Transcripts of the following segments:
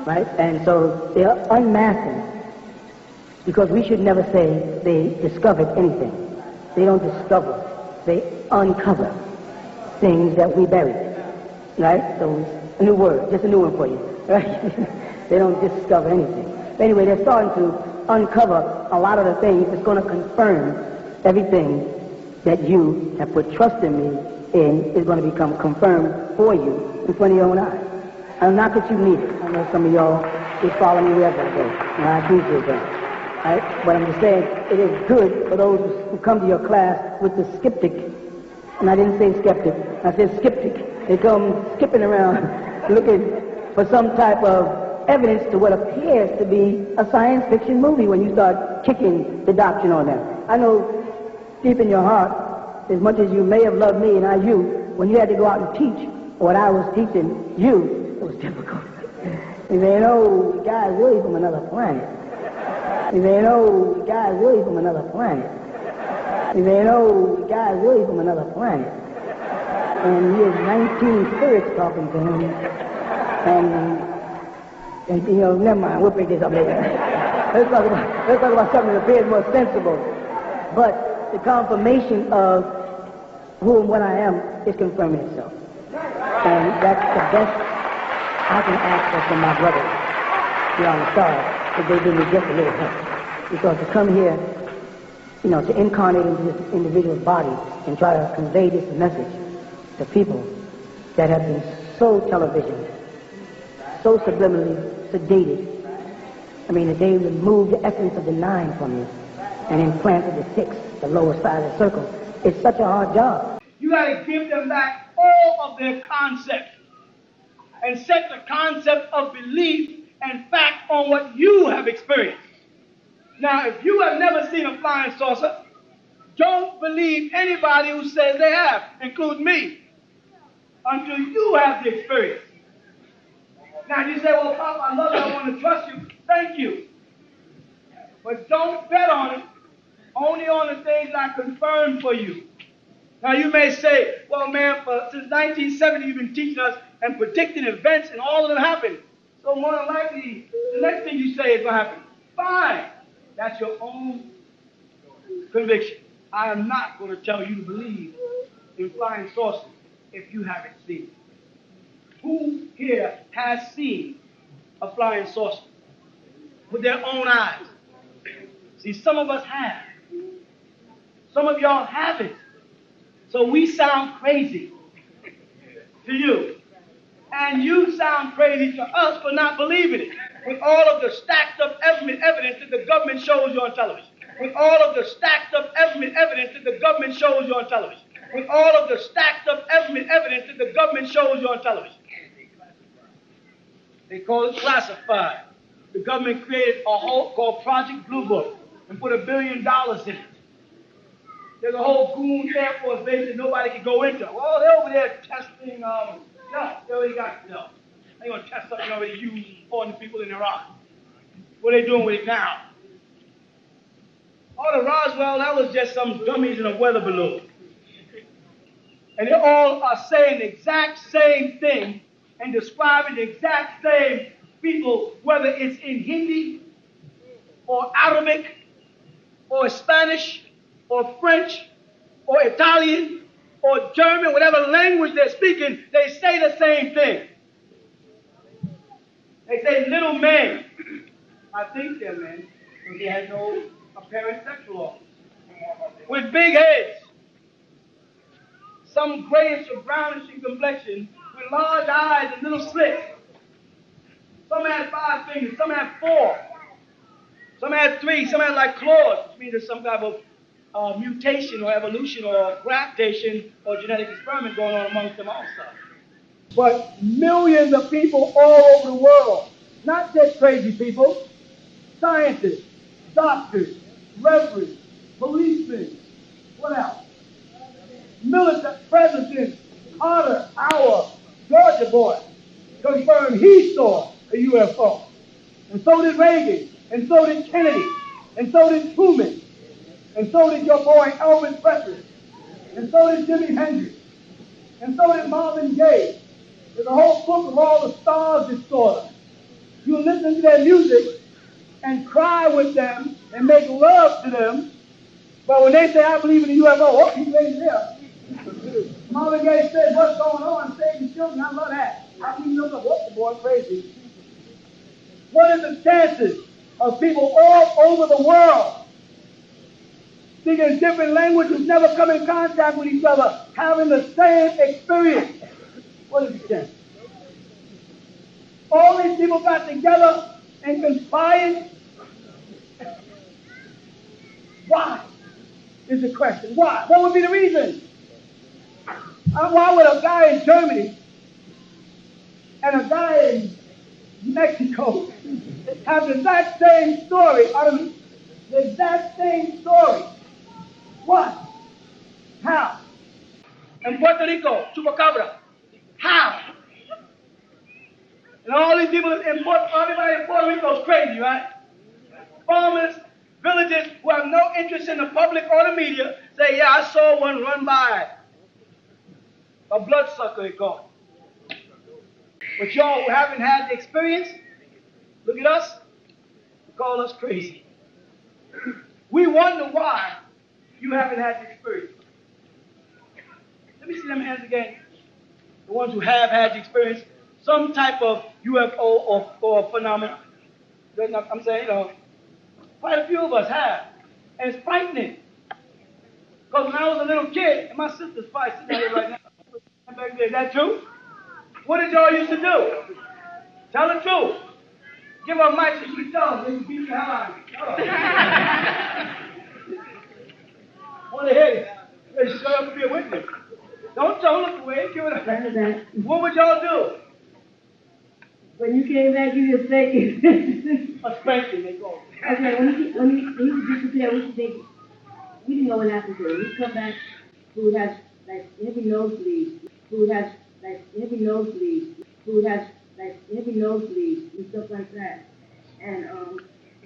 right? And so they're unmasking, because we should never say they discovered anything. They don't discover. They uncover things that we buried, right? So a new word, just a new one for you, right? They don't discover anything. But anyway, they're starting to uncover a lot of the things that's going to confirm everything that you have put trust in me in is going to become confirmed for you in front of your own eyes. And not that you need it. I know some of y'all just follow me wherever I go, and I appreciate that. Right? But I'm just saying, it is good for those who come to your class with the skeptic. And I didn't say skeptic, I said skeptic. They come skipping around looking for some type of evidence to what appears to be a science fiction movie when you start kicking the doctrine on them. I know deep in your heart, as much as you may have loved me and I you, when you had to go out and teach what I was teaching you, it was difficult. You say, oh, the guy's really from another planet. You say, oh, the guy's really from another planet. You say, oh, the guy's really from another planet. And he has 19 spirits talking to him. And you know, never mind, we'll pick this up later. Let's talk about something that appears more sensible. But the confirmation of who and what I am is confirming itself. And that's the best I can ask from my brothers here on the stars, if they give me just a little help. Because to come here, you know, to incarnate into this individual's body and try to convey this message to people that have been so televisioned, so subliminally sedated. I mean, that they removed the essence of the 9 from you and implanted the 6, the lowest side of the circle. It's such a hard job. You got to give them back all of their concepts and set the concept of belief and fact on what you have experienced. Now, if you have never seen a flying saucer, don't believe anybody who says they have, including me, until you have the experience. Now, you say, well, Papa, I love you, I want to trust you. Thank you. But don't bet on it, only on the things I confirm for you. Now, you may say, well, man, since 1970, you've been teaching us and predicting events, and all of them happen. So more than likely, the next thing you say is going to happen. Fine. That's your own conviction. I am not going to tell you to believe in flying saucers if you haven't seen it. Who here has seen a flying saucer with their own eyes? See, some of us have. Some of y'all haven't. So we sound crazy to you. And you sound crazy to us for not believing it. With all of the stacked up evidence that the government shows you on television. With all of the stacked up evidence that the government shows you on television. With all of the stacked up evidence that the government shows you on television. They call it classified. The government created a whole called Project Blue Book and put $1 billion in it. There's a whole goon Air Force base that nobody can go into. Well, they're over there testing, they already got, they're going to test something already used on the people in Iraq. What are they doing with it now? Oh, the Roswell, that was just some dummies in a weather balloon. And they all are saying the exact same thing and describing the exact same people, whether it's in Hindi or Arabic or Spanish or French or Italian or German, whatever language they're speaking, they say the same thing. They say little men. I think they're men, because they have no apparent sexual organs. With big heads. Some grayish or brownish in complexion, with large eyes and little slits. Some had 5 fingers, some had 4. Some had 3, some had like claws, which means there's some type of mutation or evolution or graftation or genetic experiment going on amongst them also. But millions of people all over the world, not just crazy people, scientists, doctors, reverends, policemen, what else? Military presidents, Carter, our Georgia boy, confirmed he saw a UFO. And so did Reagan, and so did Kennedy, and so did Truman, and so did your boy Elvis Presley, and so did Jimi Hendrix, and so did Marvin Gaye. There's a whole book of all the stars that saw them. You'll listen to their music and cry with them and make love to them. But when they say, I believe in the UFO, oh, he's crazy there. Mother Gay said, what's going on? Saving children, I love that. I believe you know, what's the boy crazy? What are the chances of people all over the world speaking different languages, never come in contact with each other, having the same experience? What is the chance? All these people got together and conspired. Why is the question? Why? What would be the reason? Why would a guy in Germany and a guy in Mexico have the exact same story? The exact same story. What? How? In Puerto Rico, Chupacabra. How? And all these people everybody in Puerto Rico is crazy, right? Farmers, villagers who have no interest in the public or the media say, yeah, I saw one run by. A bloodsucker, they call it. But y'all who haven't had the experience, look at us, call us crazy. We wonder why you haven't had the experience. Let me see them hands again. The ones who have had the experience, some type of UFO or phenomenon. I'm saying, quite a few of us have. And it's frightening. Because when I was a little kid, and my sister's probably sitting there right now, back there, is that true? What did y'all used to do? Tell the truth. Give her a mic so she can tell them. They can beat the hell out of me. I want to hear it. She's going to be a witness. Don't look away. Give it a What would y'all do? When you came back, you just thinking. A spanking, they call it. Okay, when you disappear, what you think? We didn't know what happened to him. We come back, he would have like heavy nosebleeds. He would have like heavy nosebleeds. He would have like heavy nosebleeds and stuff like that. And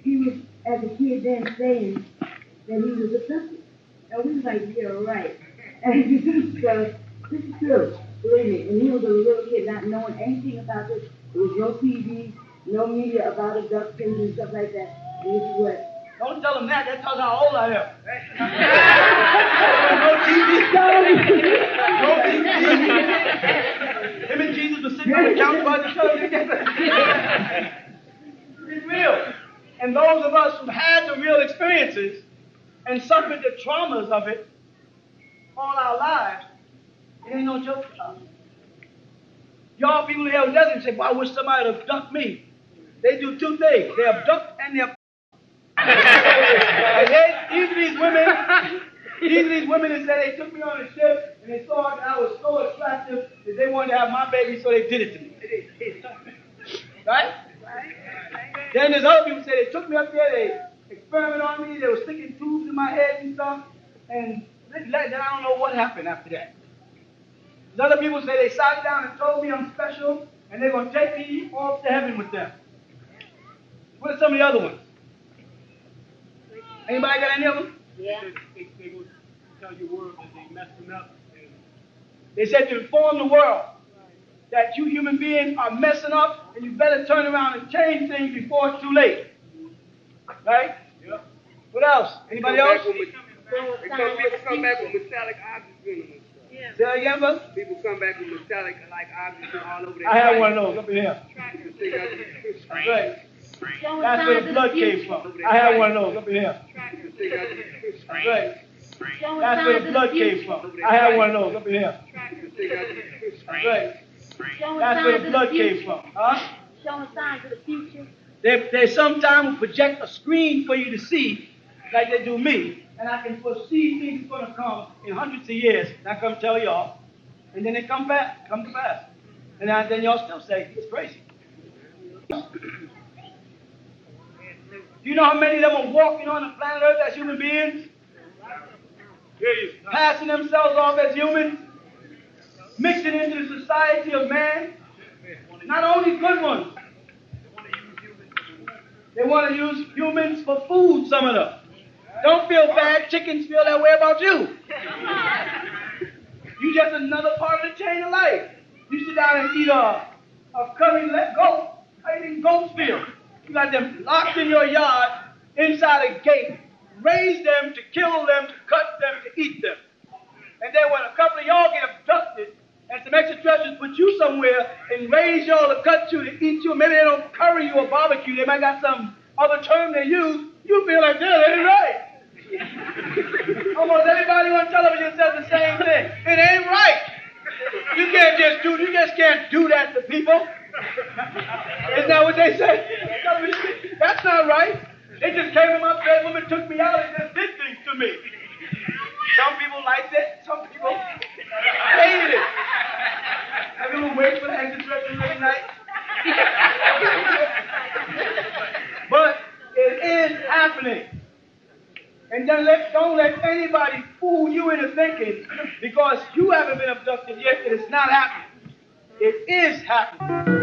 he was, as a kid then, saying that he was abducted. And we was like, yeah, right. And so, this is true, believe me. And he was a little kid not knowing anything about this. There was no TV, no media about abductions and stuff like that. And this is what. Don't tell them that. That tells how old I am. No TV. No TV. Him and Jesus were sitting on the couch by each other together. It's real. And those of us who've had the real experiences and suffered the traumas of it all our lives, it ain't no joke to us. Y'all people in hell doesn't say, well, I wish somebody would abduct me. They do two things. They abduct and they these are these women that said they took me on a ship and they saw that I was so attractive that they wanted to have my baby, so they did it to me. Right? Then there's other people say they took me up there, they experimented on me, they were sticking tubes in my head and stuff, and then I don't know what happened after that. There's other people say they sat down and told me I'm special, and they're going to take me off to heaven with them. What are some of the other ones? Anybody got any of them? Yeah. They will tell your world that they messed them up. They said to inform the world that you human beings are messing up and you better turn around and change things before it's too late. Right? Yeah. What else? Anybody else? People come back with metallic objects in them. Yeah. Say that again, brother? People come back with metallic objects all over their I had one of those up in here. That's right. That's where the blood came from. I had one of those up in here. That's right. That's where the blood came from. I had one of those up in here. That's right. That's where the blood came from. Huh? Showing signs of the future. They sometimes will project a screen for you to see, like they do me, and I can foresee things going to come in hundreds of years, and I come tell y'all, and then they come to pass. And then y'all still say, it's crazy. Do you know how many of them are walking on the planet Earth as human beings? Passing themselves off as humans? Mixing into the society of man? Not only good ones. They want to use humans for food, some of them. Don't feel bad. Chickens feel that way about you. You just another part of the chain of life. You sit down and eat a curry goat. Right in Ghostville. You got them locked in your yard inside a gate. Raise them to kill them, to cut them, to eat them. And then when a couple of y'all get abducted and some extraterrestrials put you somewhere and raise y'all to cut you, to eat you, maybe they don't curry you or barbecue, they might got some other term they use, you feel like, yeah, that ain't right. Almost everybody on television says the same thing. It ain't right. You just can't do that to people. Isn't that what they say? That's not right. They just came in my bedroom and took me out and just did things to me. Some people liked it, some people hated it. Have you ever waited for the extraterrestrials every night? But it is happening. And then don't let anybody fool you into thinking because you haven't been abducted yet, it is not happening. It is happening.